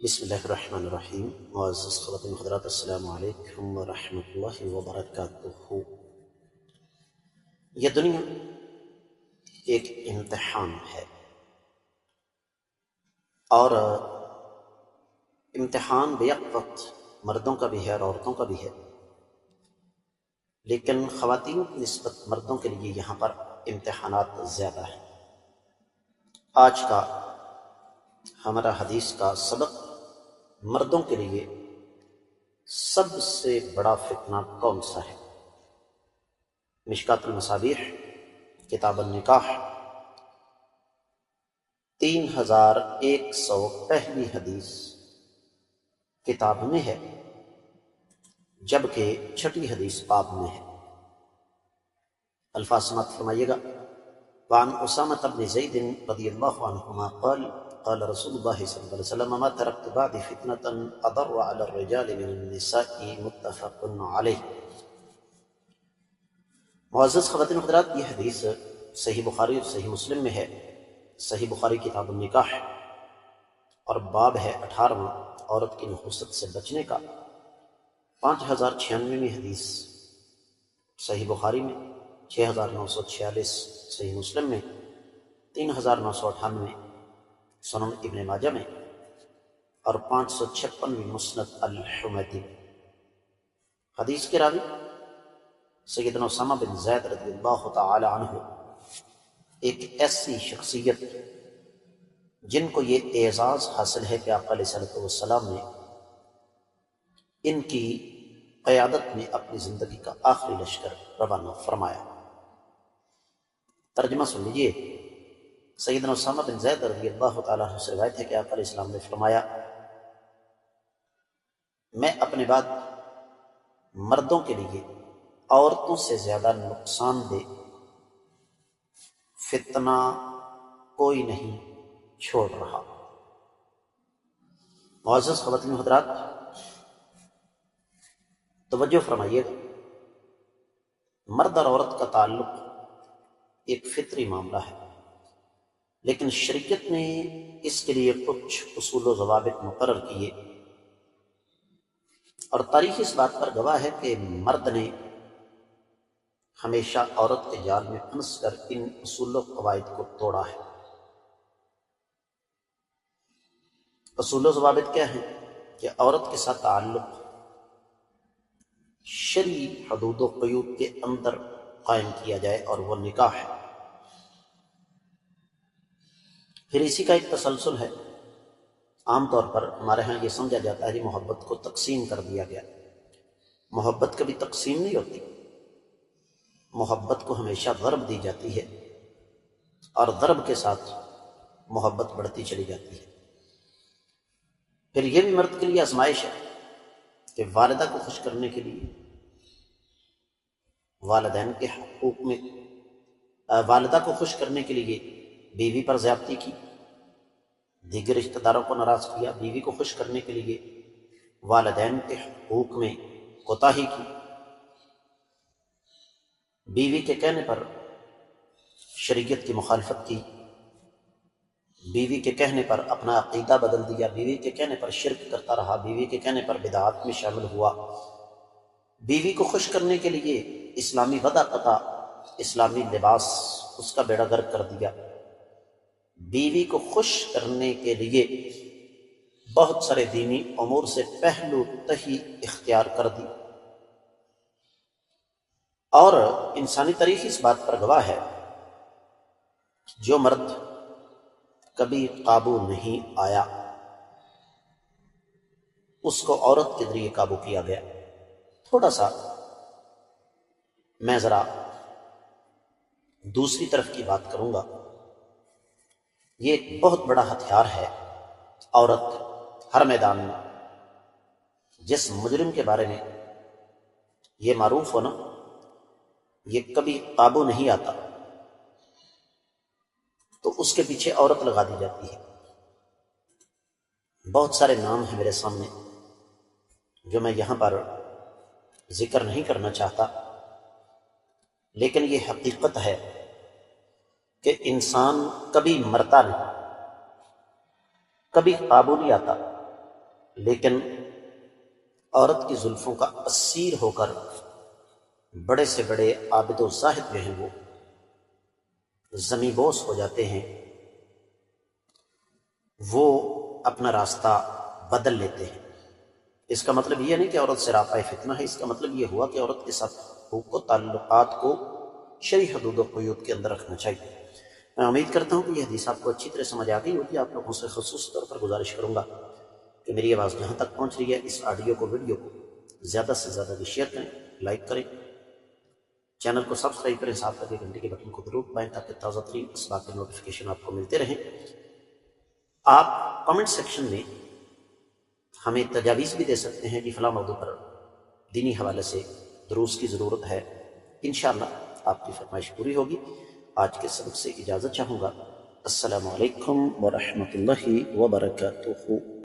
بسم اللہ الرحمن الرحیم۔ معزز خواتین حضرات، السلام علیکم ورحمۃ اللہ وبرکاتہ۔ یہ دنیا ایک امتحان ہے، اور امتحان بیک وقت مردوں کا بھی ہے اور عورتوں کا بھی ہے، لیکن خواتین کی نسبت مردوں کے لیے یہاں پر امتحانات زیادہ ہیں۔ آج کا ہمارا حدیث کا سبق مردوں کے لیے سب سے بڑا فتنہ کون سا ہے؟ مشکات المصابیح کتاب النکاح 3101 حدیث کتاب میں ہے، جبکہ 6 حدیث باب میں ہے۔ الفاظ سماعت فرمائیے گا۔ وعن اسامة بن زید رضی اللہ عنہما قال قال رسول اللہ صلی اللہ علیہ وسلم ما ترکت بعد فتنة اضر على الرجال من النساء متفق علیہ۔ معزز خواتین و حضرات، یہ حدیث صحیح بخاری اور صحیح مسلم میں ہے۔ صحیح بخاری کتاب النکاح اور باب ہے 18واں، عورت کی نحوست سے بچنے کا، 5096 حدیث صحیح بخاری میں، 6946 صحیح مسلم میں، 3998 سنن ابن ماجہ میں، اور 556 مسند الحمیدی میں۔ حدیث کے راوی سیدنا اسامہ بن زید رضی اللہ تعالی عنہ، ایک ایسی شخصیت جن کو یہ اعزاز حاصل ہے کہ آقا علیہ الصلوۃ والسلام نے ان کی قیادت میں اپنی زندگی کا آخری لشکر روانہ فرمایا۔ ترجمہ سن لیجئے۔ سیدنا اسامہ بن زید رضی اللہ تعالیٰ عنہ سے روایت ہے کہ آقا علیہ السلام نے فرمایا، میں اپنے بعد مردوں کے لیے عورتوں سے زیادہ نقصان دہ فتنہ کوئی نہیں چھوڑ رہا۔ معزز خواتین و حضرات، توجہ فرمائیے گا۔ مرد اور عورت کا تعلق ایک فطری معاملہ ہے، لیکن شریعت نے اس کے لیے کچھ اصول و ضوابط مقرر کیے، اور تاریخ اس بات پر گواہ ہے کہ مرد نے ہمیشہ عورت کے جال میں پھنس کر ان اصول و قواعد کو توڑا ہے۔ اصول و ضوابط کیا ہیں؟ کہ عورت کے ساتھ تعلق شرعی حدود و قیود کے اندر قائم کیا جائے، اور وہ نکاح ہے۔ پھر اسی کا ایک تسلسل ہے۔ عام طور پر ہمارے ہاں یہ سمجھا جاتا ہے کہ محبت کو تقسیم کر دیا گیا۔ محبت کبھی تقسیم نہیں ہوتی، محبت کو ہمیشہ ضرب دی جاتی ہے، اور ضرب کے ساتھ محبت بڑھتی چلی جاتی ہے۔ پھر یہ بھی مرد کے لیے آزمائش ہے کہ والدہ کو خوش کرنے کے لیے والدین کے حقوق میں والدہ کو خوش کرنے کے لیے بیوی پر زیادتی کی، دیگر رشتہ داروں کو ناراض کیا، بیوی کو خوش کرنے کے لیے والدین کے حقوق میں کوتاہی کی، بیوی کے کہنے پر شریعت کی مخالفت کی، بیوی کے کہنے پر اپنا عقیدہ بدل دیا، بیوی کے کہنے پر شرک کرتا رہا، بیوی کے کہنے پر بدعات میں شامل ہوا، بیوی کو خوش کرنے کے لیے اسلامی وضع قطع، اسلامی لباس اس کا بیڑا غرق کر دیا، بیوی کو خوش کرنے کے لیے بہت سارے دینی امور سے پہلو تہی اختیار کر دی۔ اور انسانی تاریخ اس بات پر گواہ ہے، جو مرد کبھی قابو نہیں آیا اس کو عورت کے ذریعے قابو کیا گیا۔ تھوڑا سا میں ذرا دوسری طرف کی بات کروں گا۔ یہ ایک بہت بڑا ہتھیار ہے عورت ہر میدان میں۔ جس مجرم کے بارے میں یہ معروف ہو نا، یہ کبھی قابو نہیں آتا، تو اس کے پیچھے عورت لگا دی جاتی ہے۔ بہت سارے نام ہیں میرے سامنے جو میں یہاں پر ذکر نہیں کرنا چاہتا، لیکن یہ حقیقت ہے کہ انسان کبھی مرتا نہیں، کبھی قابو نہیں آتا، لیکن عورت کی زلفوں کا اسیر ہو کر بڑے سے بڑے عابد و زاہد جو ہیں وہ زمیں بوس ہو جاتے ہیں، وہ اپنا راستہ بدل لیتے ہیں۔ اس کا مطلب یہ نہیں کہ عورت سے راپا فتنہ ہے، اس کا مطلب یہ ہوا کہ عورت کے ساتھ حقوق و تعلقات کو شرعی حدود و قیود کے اندر رکھنا چاہیے۔ میں امید کرتا ہوں کہ یہ حدیث آپ کو اچھی طرح سمجھ آ گئی ہوگی۔ آپ لوگوں سے خصوصی طور پر گزارش کروں گا کہ میری آواز جہاں تک پہنچ رہی ہے اس آڈیو کو، ویڈیو کو زیادہ سے زیادہ بھی شیئر کریں، لائک کریں، چینل کو سبسکرائب کریں، ساتھ لگے گھنٹی کے بٹن کو ضرور دبائیں تاکہ تازہ ترین اسباق کے نوٹیفیکیشن آپ کو ملتے رہیں۔ آپ کمنٹ سیکشن میں ہمیں تجاویز بھی دے سکتے ہیں کہ فلاں موضوع پر دینی حوالے سے دروس کی ضرورت ہے، انشاءاللہ آپ کی فرمائش پوری ہوگی۔ آج کے سبق سے اجازت چاہوں گا۔ السلام علیکم ورحمۃ اللہ وبرکاتہ۔